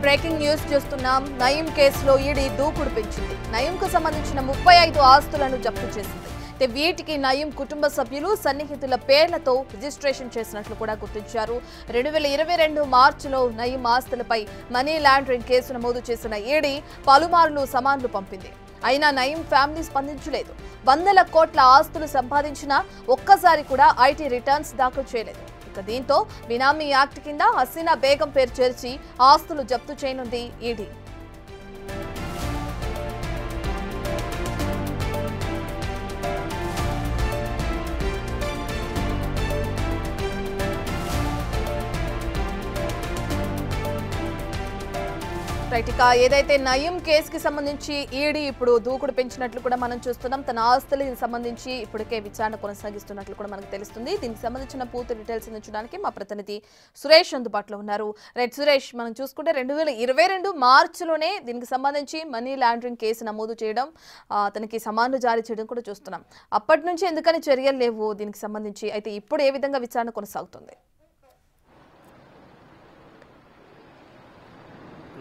Breaking news చూస్తున్నాం. నయీం కేసులో ED దూకుడు పెంచింది. నయీంకు సంబంధించిన 35 ఆస్తులను జప్తు చేసింది. వీటికి నయీం కుటుంబ సభ్యులు సన్నిహితుల పేర్లతో రిజిస్ట్రేషన్ చేసినట్లు కూడా గుర్తించారు. 2022 మార్చిలో నయీం ఆస్తులపై మనీ లాండరింగ్ కేసు నమోదు చేసిన ఈడీ పలుమార్లు సమన్లు పంపింది. అయినా నయీం ఫ్యామిలీ స్పందించలేదు. వందల కోట్ల ఆస్తులు సంపాదించినా ఒక్కసారి కూడా ఐటీ రిటర్న్స్ దాఖలు చేయలేదు. దీంతో బినామీ యాక్ట్ కింద హసీనా బేగం పేరు చేర్చి ఆస్తులు జప్తు చేయనుంది ఈడీ. ఇక ఏదైతే నయీం కేసుకి సంబంధించి ఈడీ ఇప్పుడు దూకుడు పెంచినట్లు కూడా మనం చూస్తున్నాం. తన ఆస్తులకు సంబంధించి ఇప్పటికే విచారణ కొనసాగిస్తున్నట్లు కూడా మనకు తెలుస్తుంది. దీనికి సంబంధించిన పూర్తి డీటెయిల్స్ అందించడానికి మా ప్రతినిధి సురేష్ అందుబాటులో ఉన్నారు. రైట్ సురేష్, మనం చూసుకుంటే 2022 మార్చిలోనే దీనికి సంబంధించి మనీ లాండరింగ్ కేసు నమోదు చేయడం, అతనికి సమన్లు జారీ చేయడం కూడా చూస్తున్నాం. అప్పటి నుంచి ఎందుకని చర్యలు లేవు దీనికి సంబంధించి? అయితే ఇప్పుడు ఏ విధంగా విచారణ కొనసాగుతుంది?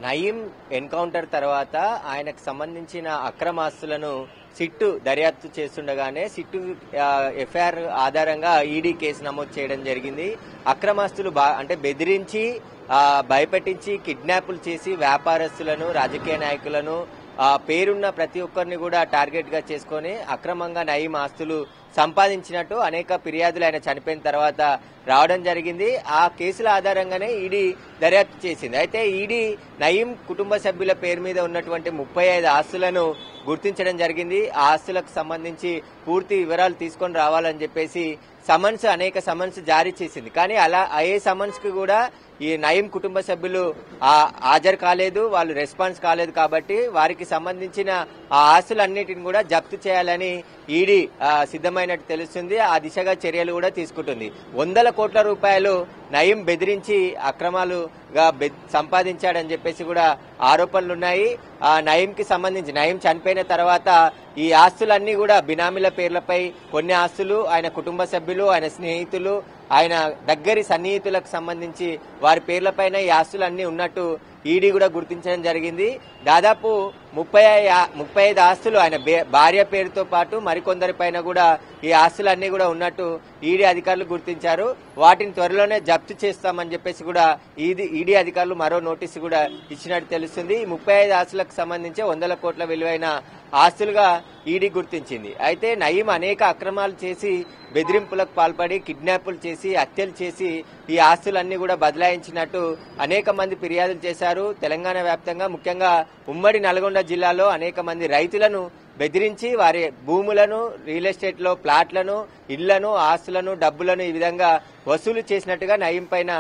నయీం ఎన్కౌంటర్ తర్వాత ఆయనకు సంబంధించిన అక్రమాస్తులను సిట్టు దర్యాప్తు చేస్తుండగానే సిట్టు ఎఫ్ఐఆర్ ఆధారంగా ఈడీ కేసు నమోదు చేయడం జరిగింది. అక్రమాస్తులు అంటే బెదిరించి, భయపెట్టించి, కిడ్నాపులు చేసి వ్యాపారస్తులను, రాజకీయ నాయకులను, పేరున్న ప్రతి ఒక్కరిని కూడా టార్గెట్ గా చేసుకుని అక్రమంగా నయీం ఆస్తులు సంపాదించినట్టు అనేక ఫిర్యాదులు ఆయన చనిపోయిన తర్వాత రావడం జరిగింది. ఆ కేసుల ఆధారంగానే ఈడీ దర్యాప్తు చేసింది. అయితే ఈడీ నయీం కుటుంబ సభ్యుల పేరు మీద ఉన్నటువంటి 35 ఆస్తులను గుర్తించడం జరిగింది. ఆ ఆస్తులకు సంబంధించి పూర్తి వివరాలు తీసుకొని రావాలని చెప్పేసి అనేక సమన్స్ జారీ చేసింది. కానీ అలా ఏ సమన్స్ కి కూడా ఈ నయీం కుటుంబ సభ్యులు హాజరు కాలేదు, వాళ్ళు రెస్పాన్స్ కాలేదు. కాబట్టి వారికి సంబంధించిన ఆ ఆస్తులన్నిటిని కూడా జప్తు చేయాలని ఈడీ సిద్ధమైనట్టు తెలుస్తుంది. ఆ దిశగా చర్యలు కూడా తీసుకుంటుంది. వందల కోట్ల రూపాయలు నయీం బెదిరించి అక్రమాలుగా సంపాదించాడని చెప్పేసి కూడా ఆరోపణలున్నాయి. నయీంకి సంబంధించి నయీం చనిపోయిన తర్వాత ఈ ఆస్తులన్నీ కూడా బినామీల పేర్లపై కొన్ని ఆస్తులు ఆయన కుటుంబ సభ్యులు, ఆయన స్నేహితులు, ఆయన దగ్గరి సన్నిహితులకు సంబంధించి వారి పేర్లపైన ఈ ఆస్తులన్నీ ఉన్నట్టు ఈడీ కూడా గుర్తించడం జరిగింది. దాదాపు 35 ఆస్తులు ఆయన భార్య పేరుతో పాటు మరికొందరి పైన కూడా ఈ ఆస్తులన్నీ కూడా ఉన్నట్టు ఈడీ అధికారులు గుర్తించారు. వాటిని త్వరలోనే జప్తు చేస్తామని చెప్పేసి కూడా ఈడీ అధికారులు మరో నోటీసు కూడా ఇచ్చినట్టు తెలుస్తుంది. ఈ 35 ఆస్తులకు సంబంధించి వందల కోట్ల విలువైన ఆస్తులుగా ఈడీ గుర్తించింది. అయితే నయీం అనేక అక్రమాలు చేసి, బెదిరింపులకు పాల్పడి, కిడ్నాపులు చేసి, హత్యలు చేసి ఈ ఆస్తులన్నీ కూడా బదలాయించినట్టు అనేక మంది ఫిర్యాదులు చేశారు. తెలంగాణ వ్యాప్తంగా, ముఖ్యంగా ఉమ్మడి నల్గొండ జిల్లాలో అనేక మంది రైతులను బెదిరించి వారి భూములను, రియల్ ఎస్టేట్ లో ప్లాట్లను, ఇళ్లను, ఆస్తులను, డబ్బులను ఈ విధంగా వసూలు చేసినట్టుగా నయీం పైన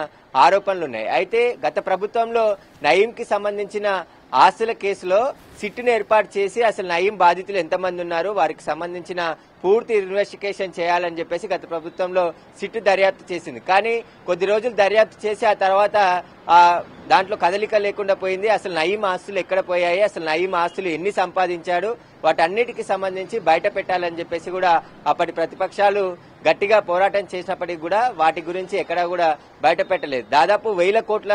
ఆరోపణలున్నాయి. అయితే గత ప్రభుత్వంలో నయీంకి సంబంధించిన ఆస్తుల కేసులో సిట్టును ఏర్పాటు చేసి అసలు నయీం బాధితులు ఎంతమంది ఉన్నారు, వారికి సంబంధించిన పూర్తి ఇన్వెస్టిగేషన్ చేయాలని చెప్పేసి గత ప్రభుత్వంలో సిట్టు దర్యాప్తు చేసింది. కానీ కొద్ది రోజులు దర్యాప్తు చేసి ఆ తర్వాత దాంట్లో కదలిక లేకుండా పోయింది. అసలు నయీం ఆస్తులు ఎక్కడ పోయాయి, అసలు నయీం ఆస్తులు ఎన్ని సంపాదించాడు, వాటన్నిటికి సంబంధించి బయట పెట్టాలని చెప్పేసి కూడా అప్పటి ప్రతిపక్షాలు గట్టిగా పోరాటం చేసినప్పటికీ కూడా వాటి గురించి ఎక్కడా కూడా బయట పెట్టలేదు. దాదాపు 1000 కోట్ల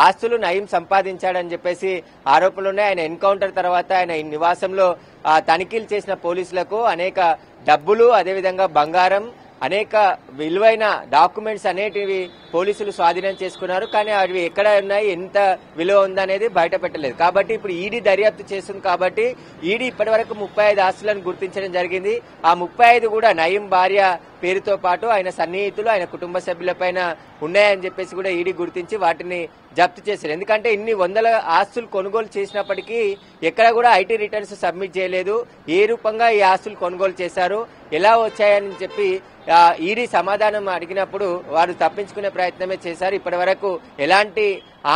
ఆస్తులు నయీం సంపాదించాడని చెప్పేసి ఆరోపణలున్నాయి. ఆయన ఎన్కౌంటర్ తర్వాత ఆయన నివాసంలో తనిఖీలు చేసిన పోలీసులకు అనేక డబ్బులు, అదేవిధంగా బంగారం, అనేక విలువైన డాక్యుమెంట్స్ అనేటివి పోలీసులు స్వాధీనం చేసుకున్నారు. కానీ అవి ఎక్కడ ఉన్నాయి, ఎంత విలువ ఉందనేది బయట పెట్టలేదు. కాబట్టి ఇప్పుడు ఈడీ దర్యాప్తు చేస్తుంది. కాబట్టి ఈడీ ఇప్పటి వరకు 35 ఆస్తులను గుర్తించడం జరిగింది. ఆ 35 కూడా నయీం భార్య పేరుతో పాటు ఆయన సన్నిహితులు, ఆయన కుటుంబ సభ్యులపైన ఉన్నాయని చెప్పేసి కూడా ఈడీ గుర్తించి వాటిని జప్తు చేశారు. ఎందుకంటే ఇన్ని వందల ఆస్తులు కొనుగోలు చేసినప్పటికీ ఎక్కడ కూడా ఐటీ రిటర్న్స్ సబ్మిట్ చేయలేదు. ఏ రూపంగా ఈ ఆస్తులు కొనుగోలు చేశారు, ఎలా వచ్చాయని చెప్పి ఈడీ సమాధానం అడిగినప్పుడు వారు తప్పించుకునే ప్రయత్నమే చేశారు. ఇప్పటి వరకు ఎలాంటి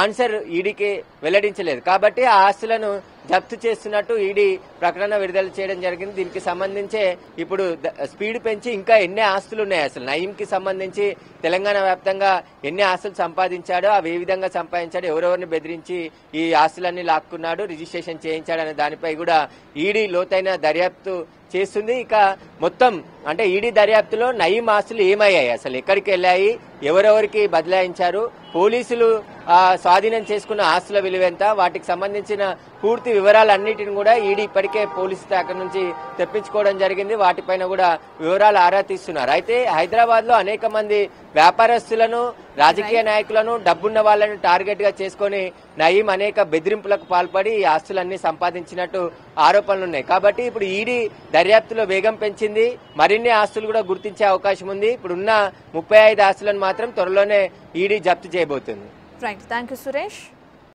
ఆన్సర్ ఈడీకి వెల్లడించలేదు. కాబట్టి ఆ ఆస్తులను జప్తు చేస్తున్నట్టు ఈడీ ప్రకటన విడుదల చేయడం జరిగింది. దీనికి సంబంధించే ఇప్పుడు స్పీడ్ పెంచి ఇంకా ఎన్ని ఆస్తులు ఉన్నాయి, అసలు నయీంకి సంబంధించి తెలంగాణ వ్యాప్తంగా ఎన్ని ఆస్తులు సంపాదించాడో, అవి ఏ విధంగా సంపాదించాడో, ఎవరెవరిని బెదిరించి ఈ ఆస్తులన్నీ లాక్కున్నాడు, రిజిస్ట్రేషన్ చేయించాడు అనే దానిపై కూడా ఈడీ లోతైన దర్యాప్తు చేస్తుంది. ఇక మొత్తం అంటే ఈడీ దర్యాప్తులో నయీం ఆస్తులు ఏమయ్యాయి, అసలు ఎక్కడికి వెళ్ళాయి, ఎవరెవరికి బదలాయించారు, పోలీసులు స్వాధీనం చేసుకున్న ఆస్తుల విలువ ఎంత, వాటికి సంబంధించిన పూర్తి వివరాలన్నిటిని కూడా ఈడీ ఇప్పటికే పోలీసు శాఖ నుంచి తెప్పించుకోవడం జరిగింది. వాటిపైన కూడా వివరాలు ఆరా తీస్తున్నారు. అయితే హైదరాబాద్ లో అనేక మంది వ్యాపారస్తులను, రాజకీయ నాయకులను, డబ్బున్న వాళ్ళని టార్గెట్ గా చేసుకుని నయీం అనేక బెదిరింపులకు పాల్పడి ఈ ఆస్తులన్నీ సంపాదించినట్టు ఆరోపణలున్నాయి. కాబట్టి ఇప్పుడు ఈడీ దర్యాప్తులో వేగం పెంచింది. మరిన్ని ఆస్తులు కూడా గుర్తించే అవకాశం ఉంది. ఇప్పుడున్న 35 ఆస్తులను మాత్రం త్వరలోనే ఈడీ జప్తు చేయబోతుంది. Right, thank you Suresh.